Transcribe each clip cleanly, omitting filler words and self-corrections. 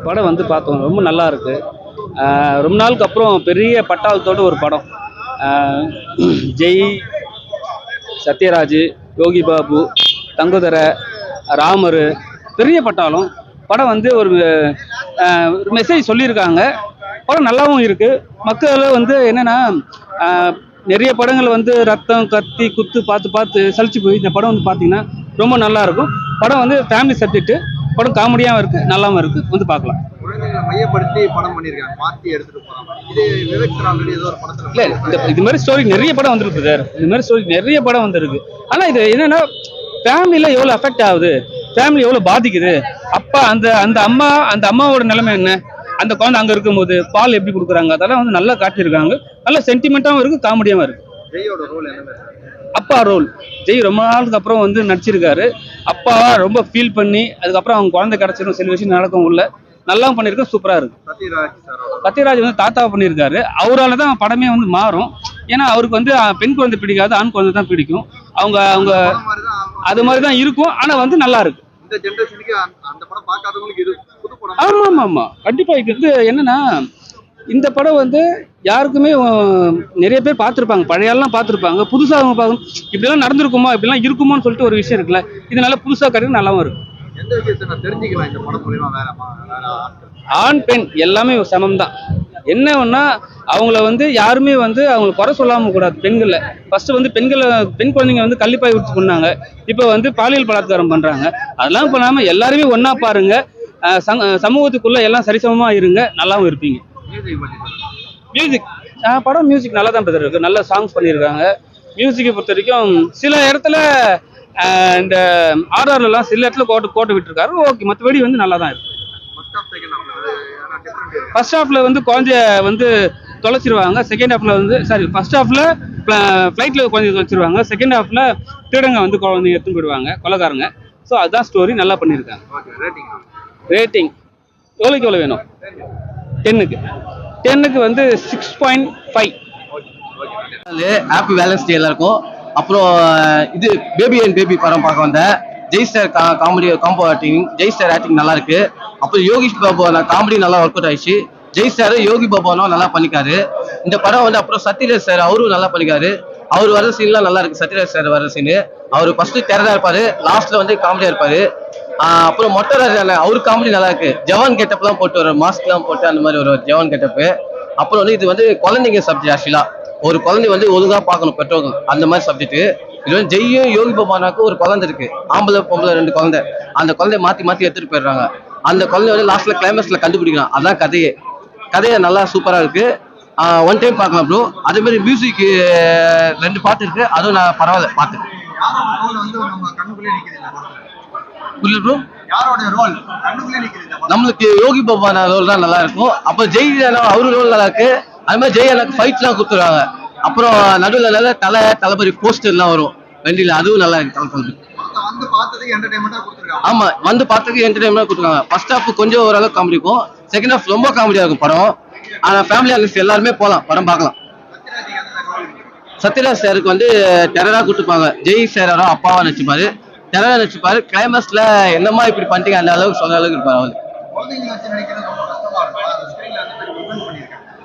படம் வந்து பார்த்தோம், ரொம்ப நல்லா இருக்கு. ரொம்ப நாளுக்கு அப்புறம் பெரிய பட்டாளத்தோட ஒரு படம். ஜெய், சத்யராஜ், யோகி பாபு, தங்குதர, ராமர், பெரிய பட்டாளம். படம் வந்து ஒரு மெசேஜ் சொல்லியிருக்காங்க. படம் நல்லாவும் இருக்கு. மக்கள் வந்து என்னன்னா, நிறைய படங்கள் வந்து ரத்தம் கத்தி குத்து பார்த்து பார்த்து சலிச்சு போய் இந்த படம் வந்து பார்த்தீங்கன்னா ரொம்ப நல்லா இருக்கும். படம் வந்து ஃபேமிலி சப்ஜெக்ட். படம் காமெடியாகவும் இருக்கு, நல்லாவும் இருக்கு. வந்து பார்க்கலாம். குழந்தைகளை மையப்படுத்தி படம் பண்ணியிருக்காங்க, மாத்தி எடுத்துட்டு போறாங்க. இது விவேக் சார் ஆல்ரெடி ஏதோ ஒரு படத்துல இல்ல, இது மாதிரி ஸ்டோரி நிறைய படம் வந்திருக்கு சார். இது மாதிரி ஸ்டோரி நிறைய படம் வந்திருக்கு. ஆனா இது என்னன்னா, ஃபேமிலியில எவ்வளவு அஃபெக்ட் ஆகுது, ஃபேமிலி எவ்வளவு பாதிக்குது. அப்பா அந்த அந்த அம்மாவோட நிலைமை என்ன, அந்த குழந்தை அங்க இருக்கும்போது பால் எப்படி கொடுக்குறாங்க, அதெல்லாம் வந்து நல்லா காட்டியிருக்காங்க. நல்ல சென்டிமெண்டாவும் இருக்கு, காமெடியாவும் இருக்கு. ஜெயோட ரோல் என்ன? அப்பா ரோல். ஜெய் ரொம்ப நாளுக்கு அப்புறம் வந்து நடிச்சிருக்காரு. அப்பாவா ரொம்ப ஃபீல் பண்ணி அதுக்கப்புறம் அவங்க குழந்தை கிடைச்சிடும், சில விஷயம் நடக்கும் உள்ள நல்லா பண்ணியிருக்கேன். சூப்பரா இருக்கு. சத்யராஜ் வந்து தாத்தாவை பண்ணியிருக்காரு. அவரால் தான் படமே வந்து மாறும். ஏன்னா அவருக்கு வந்து பெண் குழந்தை பிடிக்காது, ஆண் குழந்தை தான் பிடிக்கும். அவங்க அவங்க அது மாதிரி தான் இருக்கும். ஆனா வந்து நல்லா இருக்கு. இந்த ஜெனரேஷனுக்கு அந்த படம் பார்க்காதவங்களுக்கு இது புது படம். ஆமா ஆமா ஆமா, கண்டிப்பா. இது என்னன்னா, இந்த படம் வந்து யாருக்குமே நிறைய பேர் பார்த்துருப்பாங்க, பழைய ஆள்லாம் பார்த்துருப்பாங்க. புதுசாக அவங்க பார்க்கணும், இப்படிலாம் நடந்திருக்குமா, இப்படிலாம் இருக்குமோன்னு சொல்லிட்டு ஒரு விஷயம் இருக்குல்ல. இதனால புதுசாக கருது நல்லாவும் இருக்கு. எந்த விஷயத்தை நான் தெரிஞ்சுக்கலாம் இந்த படம் மூலியமா? வேற ஆண் பெண் எல்லாமே சமம் தான். என்ன ஒன்னா, அவங்கள வந்து யாருமே வந்து அவங்களை குறை சொல்லாம கூடாது. பெண்களை ஃபர்ஸ்ட் வந்து பெண் குழந்தைங்க வந்து கள்ளிப்பாய் விட்டு கொண்டாங்க. இப்போ வந்து பாலியல் பலாத்காரம் பண்றாங்க. அதெல்லாம் பண்ணாம எல்லாருமே ஒன்னா பாருங்க. சமூகத்துக்குள்ள எல்லாம் சரிசமமா இருங்க, நல்லாவும் இருப்பீங்க. மியூசிக் படம் மியூசிக் நல்லா தான் இருக்கு. நல்ல சாங்ஸ் பண்ணியிருக்காங்க. மியூசிக்கை பொறுத்த வரைக்கும் சில இடத்துல இந்த ஆர்ஆர்லாம் சில இடத்துல கோட்டை விட்டுருக்காரு. ஓகே, மற்றபடி வந்து நல்லா தான் இருக்கு. ஃபர்ஸ்ட் ஹாஃப்ல வந்து குழந்தைய வந்து தொலைச்சிருவாங்க. செகண்ட் ஹாஃப்ல வந்து ஃபர்ஸ்ட் ஹாஃப்ல ஃப்ளைட்ல குழந்தைய தொலைச்சிருவாங்க. செகண்ட் ஹாஃப்ல திருடங்க வந்து குழந்தைய எடுத்துன்னு போயிடுவாங்க, கொலைகாரங்க. ஸோ அதுதான் ஸ்டோரி. நல்லா பண்ணியிருக்காங்க. ரேட்டிங் எவ்வளோ வேணும்? 10க்கு வந்து 6.5. ஹாப்பி வேலன்ஸ் டே எல்லாருக்கும். அப்புறம் இது பேபி அண்ட் பேபி படம் பார்க்க வந்தேன். Jai sir comedy combo acting, Jai sir acting நல்லா இருக்கு. அப்புறம் யோகிஷ் பாபு காமெடி நல்லா ஒர்க் அவுட் ஆயிடுச்சு. ஜெய் சார் யோகி பாபுனும் நல்லா பண்ணிக்காரு இந்த படம் வந்து. அப்புறம் சத்யராஜ் சார் அவரும் நல்லா பண்ணிக்காரு. அவர் வர சீன்லாம் நல்லா இருக்கு. சத்யராஜ் சார் வர சீனு அவர் ஃபர்ஸ்ட் டெரரா இருப்பாரு, லாஸ்ட்ல வந்து காமெடியா இருப்பாரு. அப்புறம் மொட்டராஜ் அவரு காமெடி நல்லா இருக்கு. ஜவான் கெட்டப்லாம் போட்டு வர, மாஸ்க்லாம் போட்டு அந்த மாதிரி ஒரு ஜவான் கெட்டப்பு. அப்புறம் வந்து இது வந்து குழந்தைங்க சப்ஜெக்ட். ஆக்சுவலா ஒரு குழந்தை வந்து ஒழுங்கா பார்க்கணும் பெற்றோர்கள், அந்த மாதிரி சப்ஜெக்ட். இது வந்து ஜெய்யும் யோகி பாபானாக்கும் ஒரு குழந்தை இருக்கு, ஆம்பளை பொம்பளை 2 குழந்தை. அந்த குழந்தைய மாத்தி எடுத்துட்டு போயிடுறாங்க. அந்த குழந்தை வந்து லாஸ்ட்ல கிளைமேக்ஸ்ல கண்டுபிடிக்கலாம். அதான் கதையை நல்லா சூப்பரா இருக்கு. ஒன் டைம் பார்க்கலாம் ப்ரோ. அதே மாதிரி மியூசிக் 2 பாட்டு இருக்கு, அதுவும் நான் பரவாயில்ல பார்த்தேன். ப்ரோ நம்மளுக்கு யோகி பாபா ரோல் தான் நல்லா இருக்கும். அப்ப ஜெய் அவரு ரோல் நல்லா இருக்கு. அது மாதிரி ஜெய் எனக்கு ஃபைட்லாம் கொடுத்துருவாங்க. அப்புறம் நடுவில் நல்ல தளபதி போஸ்டர்லாம் வரும் வண்டியில, அதுவும் நல்லா இருக்கு. ஆமா, வந்து பார்த்ததுக்கு என்டர்டைன்மெண்டா கொடுத்துருக்காங்க. ஃபர்ஸ்ட் ஹாஃப் கொஞ்சம் ஓரளவுக்கு காமெடி இருக்கும், செகண்ட் ஹாஃப் ரொம்ப காமெடியா இருக்கும் படம். ஆனா ஃபேமிலி ஆடியன்ஸ் எல்லாருமே போகலாம், படம் பார்க்கலாம். சத்யராஜ் சாருக்கு வந்து டெரரா கொடுத்துருப்பாங்க. ஜெய் சாரோட அப்பாவா நடிச்சுப்பாரு, டெரரா நடிச்சுப்பாரு. கிளைமேக்ஸ்ல என்னமா இப்படி பண்ணிட்டீங்க அந்த அளவுக்கு சொல்ற அளவுக்கு இருப்பாரு அவரு.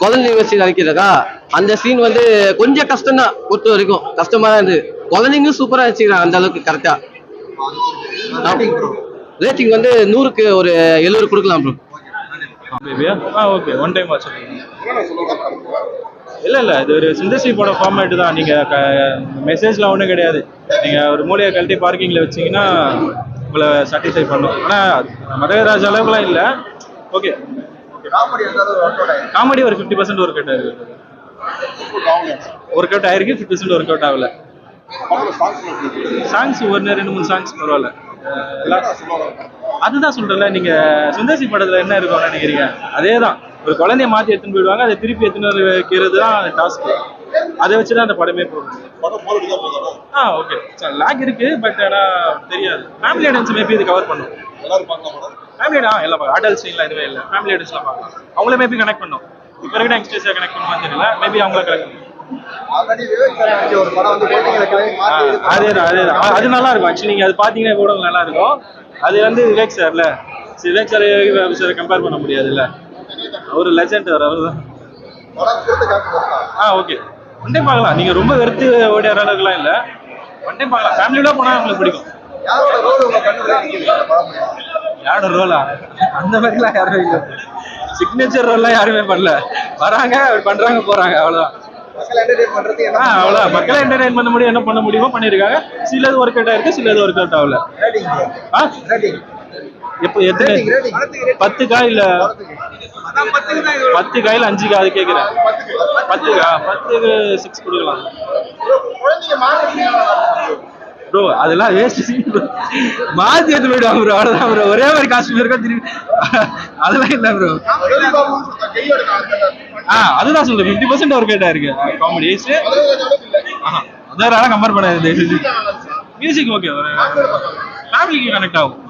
குழந்தைங்க வச்சு நடிக்கிறதா அந்த சீன் வந்து கொஞ்சம் கஷ்டம் தான், பொறுத்த வரைக்கும் கஷ்டமா தான் இருந்து. குழந்தைங்க சூப்பரா வச்சுக்கிறாங்க அந்த அளவுக்கு கரெக்டா. ரேட்டிங் வந்து 100க்கு ஒரு 70 கொடுக்கலாம் bro. Okay, one time watch. இல்லை இது ஒரு சிந்தசி போட ஃபார்மேட்டு தான். நீங்கள் மெசேஜ்லாம் ஒன்றும் கிடையாது. நீங்கள் ஒரு மூலையை கழட்டி பார்க்கிங்கில் வச்சிங்கன்னா உங்களை சாட்டிஸ்ஃபை பண்ணும். ஆனால் மதராஜ் அளவுக்குலாம் இல்லை. ஓகே, காமெடி ஒரு 50% ஒர்க் அவுட் ஆயிருக்கு. ஒர்க் அவுட் ஆயிருக்கு, 50% ஒர்க் அவுட் ஆகல. சாங்ஸ் ஒரு 2-3 சாங்ஸ் பரவாயில்ல. அதுதான் சொல்றேன்ல, நீங்க சுந்தர்சி படத்துல என்ன இருக்கும்னு நினைக்கிறீங்க? அதே தான், ஒரு குழந்தைய மாத்தி எடுத்துன்னு போயிடுவாங்க, அதை திருப்பி எடுத்துன்னு வைக்கிறது தான் டாஸ்க். அதை வச்சுதான் அந்த படமே போகும். ஓகே, லாக் இருக்கு, பட் ஆனா தெரியாது. ஃபேமிலி ஆடியன்ஸ் மேபி இது கவர் பண்ணும். ஃபேமிலி எல்லாம் அடல்ட் சீன்லாம் எதுவே இல்லை, ஃபேமிலி ஆடியன்ஸ்லாம் பார்க்கலாம். அவங்களே மேபி கனெக்ட் பண்ணும். இப்போ இருக்கிற யங்ஸ்டர்ஸை கனெக்ட் பண்ணுவான்னு தெரியல, மேபி அவங்கள கனெக்ட் பண்ணும். அதேதான் அது நல்லா இருக்கும். ஆக்சுவலி நீங்க அது பாத்தீங்கன்னா கூட நல்லா இருக்கும். அது வந்து விவேக் சார்ல விவேக் சார் கம்பேர் பண்ண முடியாதுல்ல, அவர் லெஜெண்ட், அவர் தான். படம் கொடுத்து காட்டு ஓகே, ஒன் டைம் பார்க்கலாம். நீங்க ரொம்ப வெறுத்து ஓடிற அளவுக்குலாம் இல்ல, ஒன் டைம் பார்க்கலாம். ஃபேமிலியோட போனா உங்களுக்கு பிடிக்கும். யாரோட ரோல் உங்க கண்ணுல நிக்குது இந்த படம்? யாரோட ரோலா? அந்த மாதிரிலாம் யாரும் இல்லை. சிக்னேச்சர் ரோல்லாம் யாருமே பண்ணல. வராங்க, பண்றாங்க, போறாங்க, அவ்வளவுதான். மக்கள் என்டர்டெயின் பண்றது என்ன? அவ்வளவுதான். மக்களை என்டர்டைன் பண்ண முடியும், என்ன பண்ண முடியுமோ பண்ணிருக்காங்க. சிலது ஒர்க் அவுட் ஆயிருக்கு, சிலது ஒர்க் அவுட் ஆகல. ரேட்டிங் ரேட்டிங் எப்போ எத்தனை? 10 இல்ல 10 காயில் 5 அது கேக்குறேன். 10க்கு 6 கொடுக்கலாம் ப்ரோ. அதெல்லாம் வேஸ்ட் சீன் ப்ரோ. மாத்தி எடுத்து போயிடுவாங்க ப்ரோ, அவ்வளவுதான் ப்ரோ. ஒரே மாதிரி காஸ்டியூம் இருக்கா திரும்பி, அதெல்லாம் இல்ல ப்ரோ. அதுதான் சொல்றேன், 50% ஒர்க் அவுட் ஆயிருக்கு காமெடிஸ். அதனால கம்பேர் பண்ணாது. மியூசிக் ஓகே, ஒரு ஃபேமிலிக்கு கனெக்ட் ஆகும்.